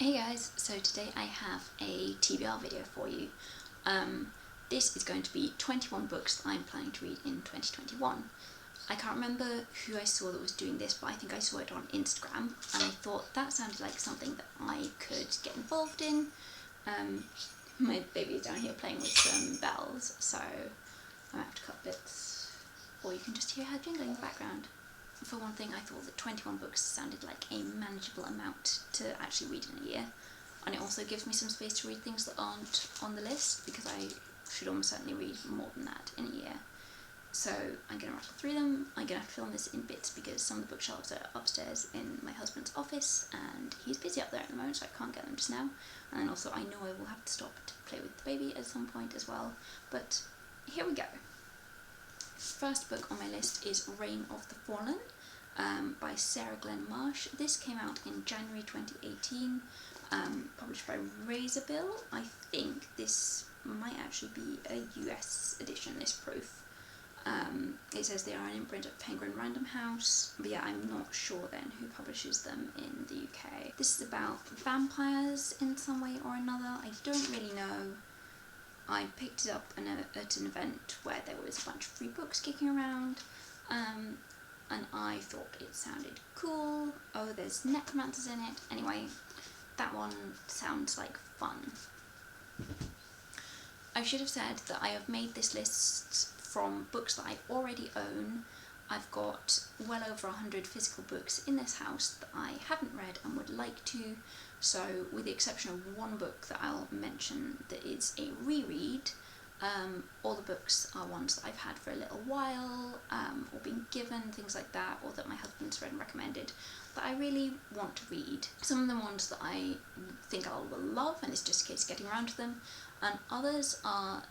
Hey guys, so today I have a TBR video for you. This is going to be 21 books that I'm planning to read in 2021. I can't remember who I saw that was doing this, but I think I saw it on Instagram, and I thought that sounded like something that I could get involved in. My baby is down here playing with some bells, so I'm going to have to cut bits, or you can just hear her jingling in the background. For one thing, I thought that 21 books sounded like a manageable amount to actually read in a year, and it also gives me some space to read things that aren't on the list, because I should almost certainly read more than that in a year. So I'm going to rattle through them. I'm going to have to film this in bits because some of the bookshelves are upstairs in my husband's office and he's busy up there at the moment, so I can't get them just now. And then also I know I will have to stop to play with the baby at some point as well, but here we go. First book on my list is Reign of the Fallen by Sarah Glenn Marsh. This came out in January 2018, published by Razorbill. I think this might actually be a US edition, this proof. It says they are an imprint of Penguin Random House, but yeah, I'm not sure then who publishes them in the UK. This is about vampires in some way or another. I don't really know. I picked it up at an event where there was a bunch of free books kicking around, and I thought it sounded cool. Oh, there's necromancers in it. Anyway, that one sounds like fun. I should have said that I have made this list from books that I already own. I've got well over 100 physical books in this house that I haven't read and would like to, so with the exception of one book that I'll mention that is a reread, all the books are ones that I've had for a little while, or been given, things like that, or that my husband's read and recommended that I really want to read. Some of them ones that I think I will love and it's just a case of getting around to them, and others are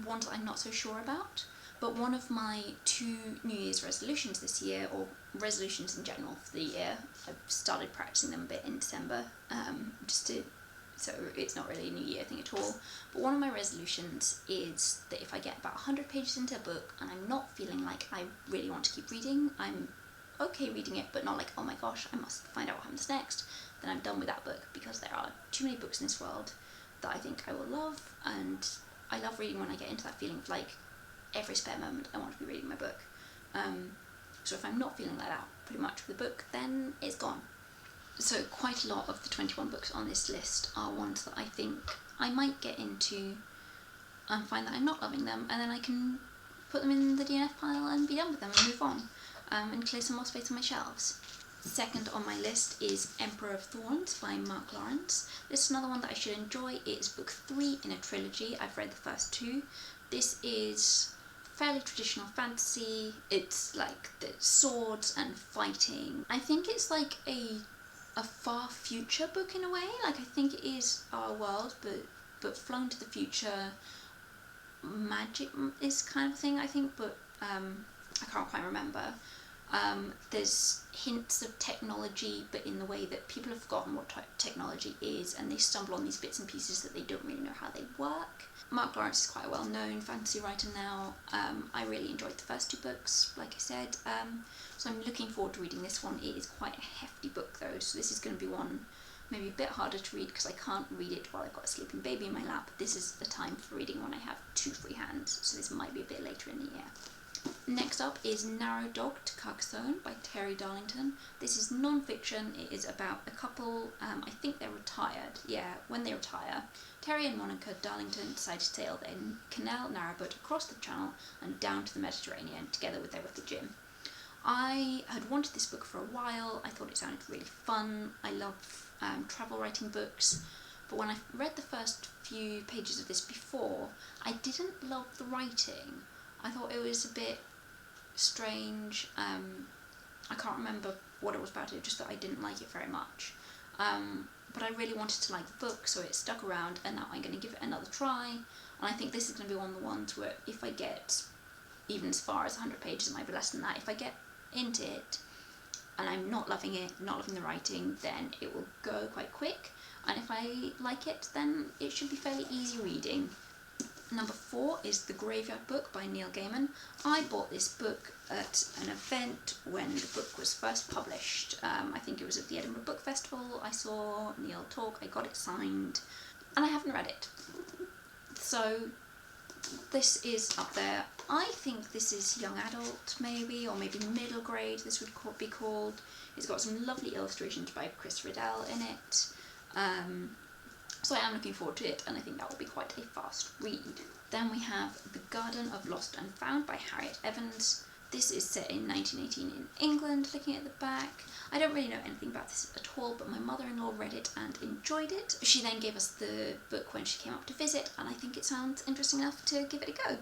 ones that I'm not so sure about. But one of my 2 New Year's resolutions this year, or resolutions in general for the year, I've started practicing them a bit in December, so it's not really a New Year thing at all. But one of my resolutions is that if I get about 100 pages into a book and I'm not feeling like I really want to keep reading, I'm okay reading it, but not like, oh my gosh, I must find out what happens next, then I'm done with that book, because there are too many books in this world that I think I will love, and I love reading when I get into that feeling of like, every spare moment I want to be reading my book. So if I'm not feeling like that pretty much with the book, then it's gone. So quite a lot of the 21 books on this list are ones that I think I might get into and find that I'm not loving them, and then I can put them in the DNF pile and be done with them and move on, and clear some more space on my shelves. Second on my list is Emperor of Thorns by Mark Lawrence. This is another one that I should enjoy. It is book 3 in a trilogy. I've read the first 2. This is fairly traditional fantasy. It's like the swords and fighting. I think it's like a far future book in a way. Like, I think it is our world, but flown to the future. Magic is kind of thing, I think, but I can't quite remember. There's hints of technology, but in the way that people have forgotten what technology is, and they stumble on these bits and pieces that they don't really know how they work. Mark Lawrence is quite a well-known fantasy writer now. I really enjoyed the first 2 books, like I said, so I'm looking forward to reading this one. It is quite a hefty book though, so this is going to be one maybe a bit harder to read because I can't read it while I've got a sleeping baby in my lap. This is the time for reading when I have 2 free hands, so this might be a bit later in the year. Next up is Narrow Dog to Carcassone by Terry Darlington. This is non-fiction. It is about a couple, I think they're retired. Yeah, when they retire, Terry and Monica Darlington decide to sail their canal narrowboat across the channel and down to the Mediterranean together with their wicked Jim. I had wanted this book for a while. I thought it sounded really fun. I love travel writing books, but when I read the first few pages of this before, I didn't love the writing. I thought it was a bit strange. I can't remember what it was about it, just that I didn't like it very much. But I really wanted to like the book, so it stuck around, and now I'm going to give it another try. And I think this is going to be one of the ones where if I get even as far as 100 pages, it might be less than that. If I get into it and I'm not loving it, not loving the writing, then it will go quite quick. And if I like it, then it should be fairly easy reading. Number 4 is The Graveyard Book by Neil Gaiman. I bought this book at an event when the book was first published. I think it was at the Edinburgh Book Festival. I saw Neil talk, I got it signed, and I haven't read it. So this is up there. I think this is young adult maybe, or maybe middle grade this would be called. It's got some lovely illustrations by Chris Riddell in it. So I am looking forward to it, and I think that will be quite a fast read. Then we have The Garden of Lost and Found by Harriet Evans. This is set in 1918 in England, looking at the back. I don't really know anything about this at all, but my mother-in-law read it and enjoyed it. She then gave us the book when she came up to visit, and I think it sounds interesting enough to give it a go.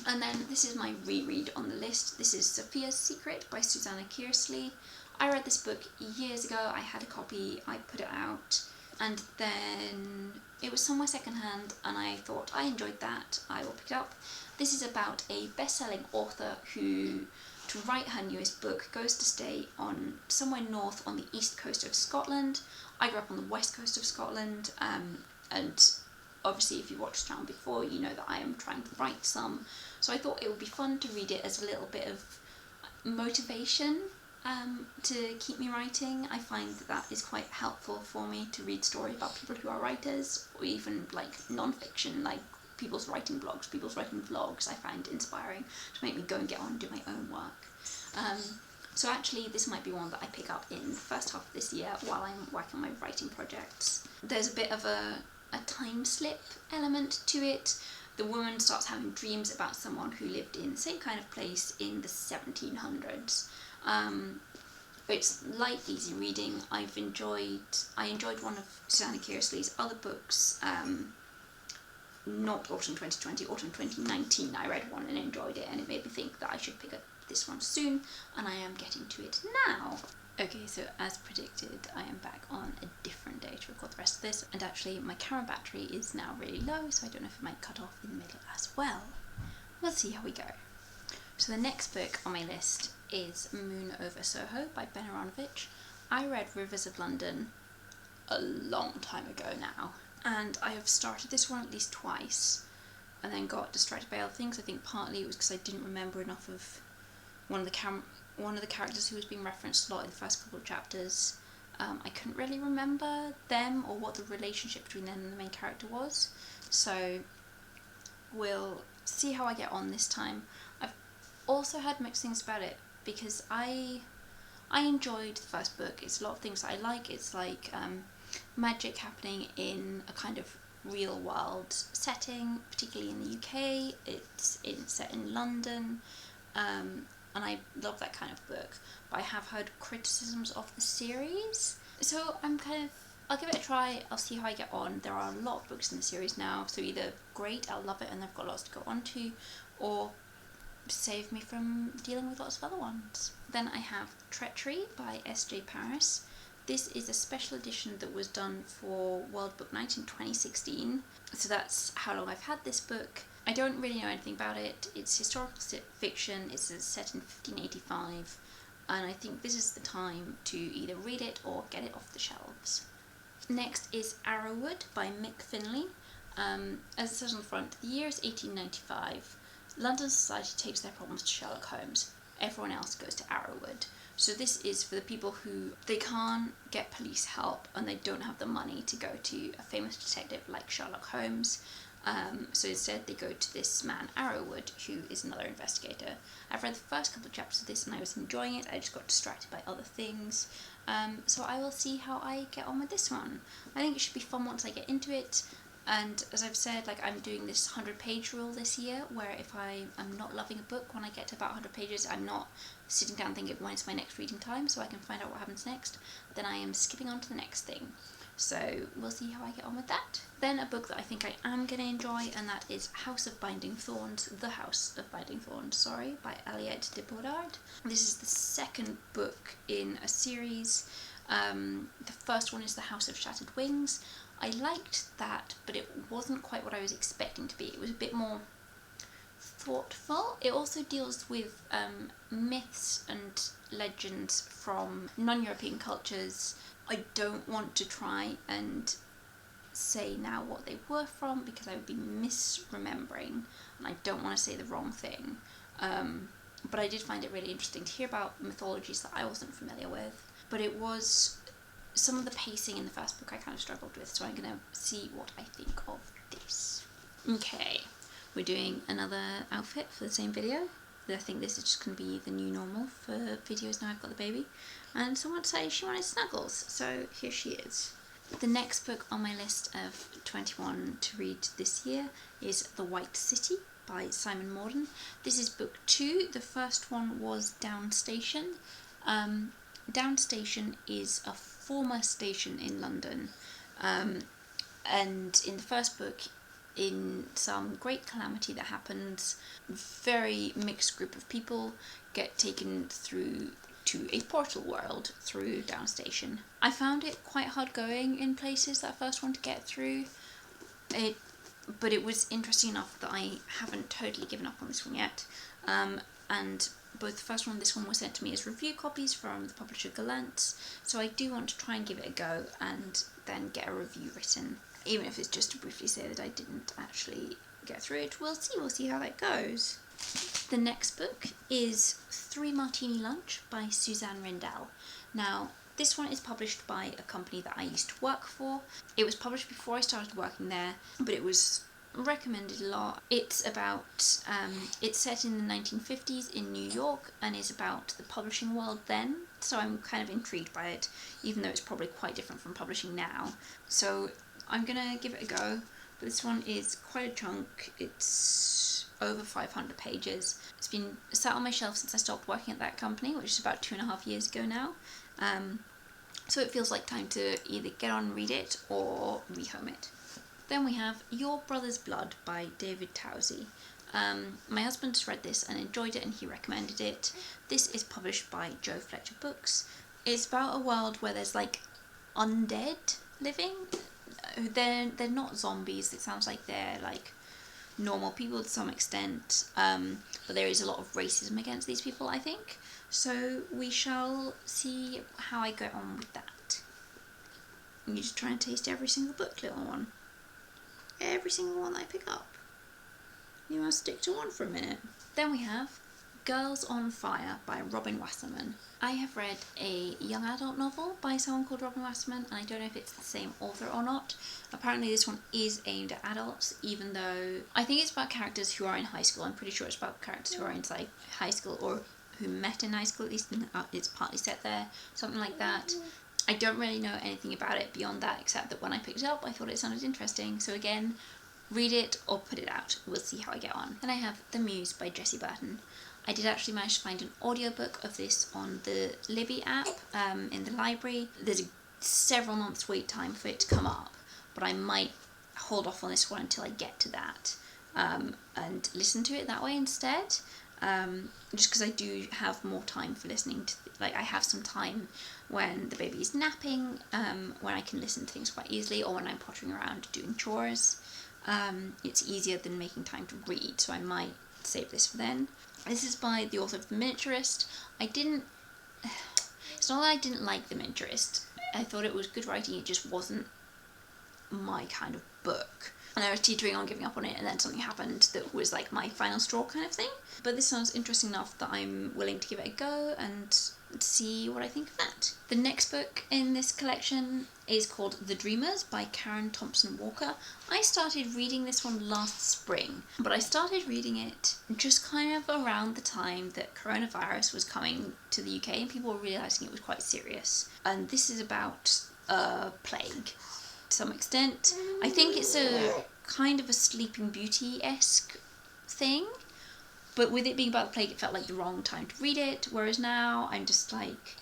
And then this is my reread on the list. This is Sophia's Secret by Susanna Kearsley. I read this book years ago. I had a copy, I put it out, and then it was somewhere secondhand, and I thought I enjoyed that, I will pick it up. This is about a best-selling author who, to write her newest book, goes to stay on somewhere north on the east coast of Scotland. I grew up on the west coast of Scotland, and obviously if you watched Town before, you know that I am trying to write some. So I thought it would be fun to read it as a little bit of motivation to keep me writing. I find that is quite helpful for me to read stories about people who are writers, or even like non-fiction, like people's writing blogs, people's writing vlogs. I find inspiring to make me go and get on and do my own work. So actually this might be one that I pick up in the first half of this year while I'm working on my writing projects. There's a bit of a time slip element to it. The woman starts having dreams about someone who lived in the same kind of place in the 1700s. It's light, easy reading. I enjoyed one of Susanna Kearsley's other books, not Autumn 2020, Autumn 2019. I read one and enjoyed it, and it made me think that I should pick up this one soon, and I am getting to it now. Okay, so as predicted, I am back on a different day to record the rest of this, and actually my camera battery is now really low, so I don't know if it might cut off in the middle as well. We'll see how we go. So the next book on my list is Moon Over Soho by Ben Aaronovitch. I read Rivers of London a long time ago now, and I have started this one at least twice and then got distracted by other things. I think partly it was because I didn't remember enough of one of the characters who was being referenced a lot in the first couple of chapters. I couldn't really remember them or what the relationship between them and the main character was, so we'll see how I get on this time. I've also heard mixed things about it because I enjoyed the first book. It's a lot of things that I like. It's like magic happening in a kind of real world setting, particularly in the UK. It's set in London, and I love that kind of book, but I have heard criticisms of the series, so I'll give it a try. I'll see how I get on. There are a lot of books in the series now, so either great, I'll love it and I've got lots to go on to, or save me from dealing with lots of other ones. Then I have Treachery by S.J. Paris. This is a special edition that was done for World Book Night in 2016, so that's how long I've had this book. I don't really know anything about it. It's historical fiction, it's set in 1585, and I think this is the time to either read it or get it off the shelves. Next is Arrowood by Mick Finlay. As it says on the front, the year is 1895. London society takes their problems to Sherlock Holmes. Everyone else goes to Arrowood. So this is for the people who they can't get police help and they don't have the money to go to a famous detective like Sherlock Holmes. So instead they go to this man Arrowood, who is another investigator. I've read the first couple of chapters of this and I was enjoying it. I just got distracted by other things. So I will see how I get on with this one. I think it should be fun once I get into it. And as I've said, like, I'm doing this 100-page rule this year, where if I am not loving a book when I get to about 100 pages, I'm not sitting down thinking when it's my next reading time, so I can find out what happens next, then I am skipping on to the next thing. So we'll see how I get on with that. Then a book that I think I am going to enjoy, and that is The House of Binding Thorns, by Aliette de Boddard. This is the second book in a series. The first one is The House of Shattered Wings. I liked that, but it wasn't quite what I was expecting to be. It was a bit more thoughtful. It also deals with myths and legends from non-European cultures. I don't want to try and say now what they were from because I would be misremembering and I don't want to say the wrong thing. But I did find it really interesting to hear about mythologies that I wasn't familiar with. But it was some of the pacing in the first book I kind of struggled with, so I'm going to see what I think of this. Okay, we're doing another outfit for the same video. I think this is just going to be the new normal for videos now I've got the baby. And someone decided she wanted snuggles, so here she is. The next book on my list of 21 to read this year is The White City by Simon Morden. This is book 2. The first one was Down Station. Down Station is a former station in London, and in the first book, in some great calamity that happens, very mixed group of people get taken through to a portal world through Down Station. I found it quite hard going in places, that first one, to get through it, but it was interesting enough that I haven't totally given up on this one yet. And both the first one and this one were sent to me as review copies from the publisher Gallant, so I do want to try and give it a go and then get a review written, even if it's just to briefly say that I didn't actually get through it. We'll see how that goes. The next book is 3 Martini Lunch by Suzanne Rendell. Now, this one is published by a company that I used to work for. It was published before I started working there, but it was recommended a lot. It's about, it's set in the 1950s in New York and is about the publishing world then, so I'm kind of intrigued by it, even though it's probably quite different from publishing now. So I'm gonna give it a go, but this one is quite a chunk. It's over 500 pages. It's been sat on my shelf since I stopped working at that company, which is about 2.5 years ago now. So it feels like time to either get on and read it or rehome it. Then we have Your Brother's Blood by David Towsey. My husband has read this and enjoyed it and he recommended it. This is published by Joe Fletcher Books. It's about a world where there's like undead living. They're not zombies, it sounds like they're like normal people to some extent, but there is a lot of racism against these people, I think. So we shall see how I go on with that. You just try and taste every single book, little one. Every single one that I pick up. You must stick to one for a minute. Then we have Girls on Fire by Robin Wasserman. I have read a young adult novel by someone called Robin Wasserman, and I don't know if it's the same author or not. Apparently this one is aimed at adults, even though I think it's about characters who are in high school. I'm pretty sure it's about characters who are inside high school or who met in high school, at least it's partly set there, something like that. I don't really know anything about it beyond that, except that when I picked it up I thought it sounded interesting, so again, read it or put it out. We'll see how I get on. Then I have The Muse by Jessie Burton. I did actually manage to find an audiobook of this on the Libby app in the library. There's a several months wait time for it to come up, but I might hold off on this one until I get to that and listen to it that way instead. Just because I do have more time for listening to, I have some time when the baby is napping, when I can listen to things quite easily, or when I'm pottering around doing chores. It's easier than making time to read, so I might save this for then. This is by the author of The Miniaturist. It's not that I didn't like The Miniaturist. I thought it was good writing, it just wasn't my kind of book. And I was teetering on giving up on it, and then something happened that was like my final straw kind of thing. But this sounds interesting enough that I'm willing to give it a go and see what I think of that. The next book in this collection is called The Dreamers by Karen Thompson Walker. I started reading this one last spring, but I started reading it just kind of around the time that coronavirus was coming to the UK and people were realising it was quite serious. And this is about a plague to some extent. I think it's a kind of a Sleeping Beauty-esque thing, but with it being about the plague, it felt like the wrong time to read it, whereas now I'm just like,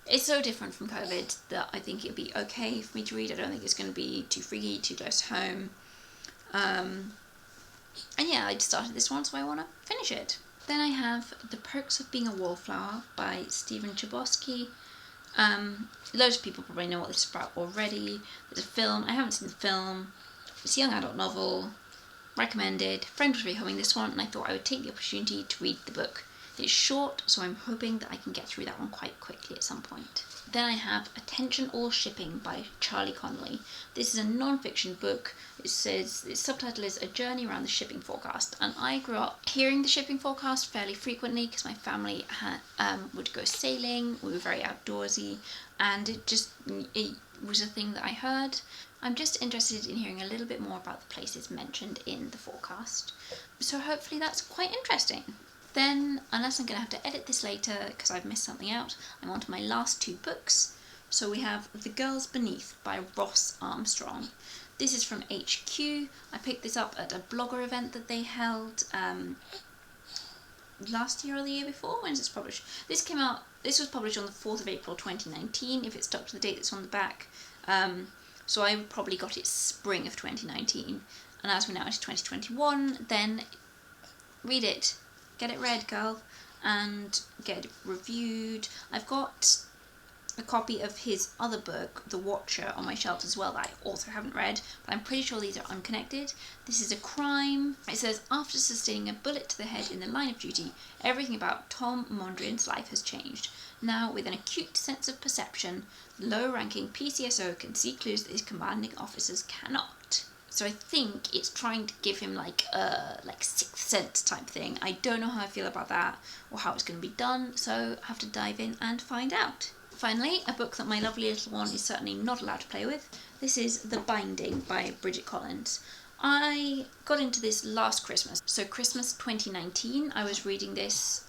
it's so different from COVID that I think it'd be okay for me to read. I don't think it's going to be too freaky, too close to home. And yeah, I just started this one, so I want to finish it. Then I have The Perks of Being a Wallflower by Stephen Chbosky. Loads of people probably know what this is about already. There's a film, I haven't seen the film. It's a young adult novel, recommended. Friend was rehoming this one and I thought I would take the opportunity to read the book It's short, so I'm hoping that I can get through that one quite quickly at some point. Then I have Attention All Shipping by Charlie Connelly. This is a non-fiction book. It says, its subtitle is A Journey Around the Shipping Forecast, and I grew up hearing the shipping forecast fairly frequently because my family would go sailing. We were very outdoorsy, and it was a thing that I heard. I'm just interested in hearing a little bit more about the places mentioned in the forecast, so hopefully that's quite interesting. Then, unless I'm going to have to edit this later because I've missed something out, I'm on to my last two books. So we have The Girls Beneath by Ross Armstrong. This is from HQ. I picked this up at a blogger event that they held last year or the year before. When is this published? This was published on the 4th of April 2019, if it's stuck to the date that's on the back. So I probably got it spring of 2019. And as we're now into 2021, then read it. Get it read, girl, and get it reviewed. I've got a copy of his other book, The Watcher, on my shelf as well that I also haven't read, but I'm pretty sure these are unconnected. This is a crime. It says, after sustaining a bullet to the head in the line of duty, everything about Tom Mondrian's life has changed. Now, with an acute sense of perception, the low-ranking PCSO can see clues that his commanding officers cannot. So I think it's trying to give him like a Sixth Sense type thing. I don't know how I feel about that or how it's going to be done, so I have to dive in and find out. Finally, a book that my lovely little one is certainly not allowed to play with. This is The Binding by Bridget Collins. I got into this last Christmas, so Christmas 2019. I was reading this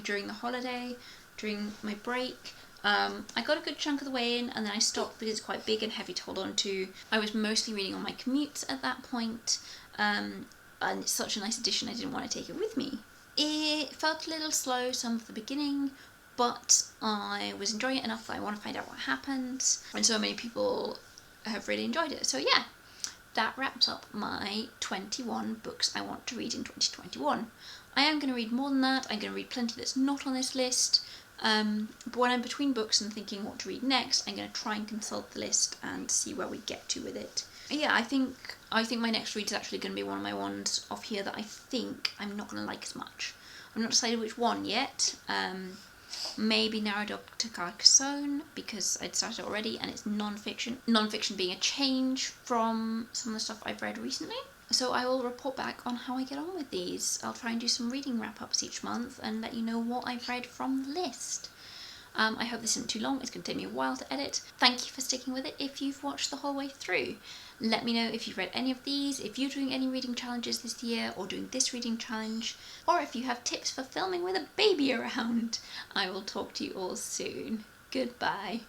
during the holiday, during my break. I got a good chunk of the way in and then I stopped because it's quite big and heavy to hold on to. I was mostly reading on my commutes at that point, and it's such a nice edition I didn't want to take it with me. It felt a little slow some of the beginning, but I was enjoying it enough that I want to find out what happened, and so many people have really enjoyed it. So yeah, that wraps up my 21 books I want to read in 2021. I am going to read more than that. I'm going to read plenty that's not on this list. But when I'm between books and thinking what to read next, I'm going to try and consult the list and see where we get to with it. Yeah, I think my next read is actually going to be one of my ones off here that I think I'm not going to like as much. I'm not decided which one yet. Maybe narrowed up to Carcassone because I'd started already and it's non-fiction. Non-fiction being a change from some of the stuff I've read recently. So I will report back on how I get on with these. I'll try and do some reading wrap-ups each month and let you know what I've read from the list. I hope this isn't too long. It's going to take me a while to edit. Thank you for sticking with it if you've watched the whole way through. Let me know if you've read any of these, if you're doing any reading challenges this year or doing this reading challenge, or if you have tips for filming with a baby around. I will talk to you all soon. Goodbye.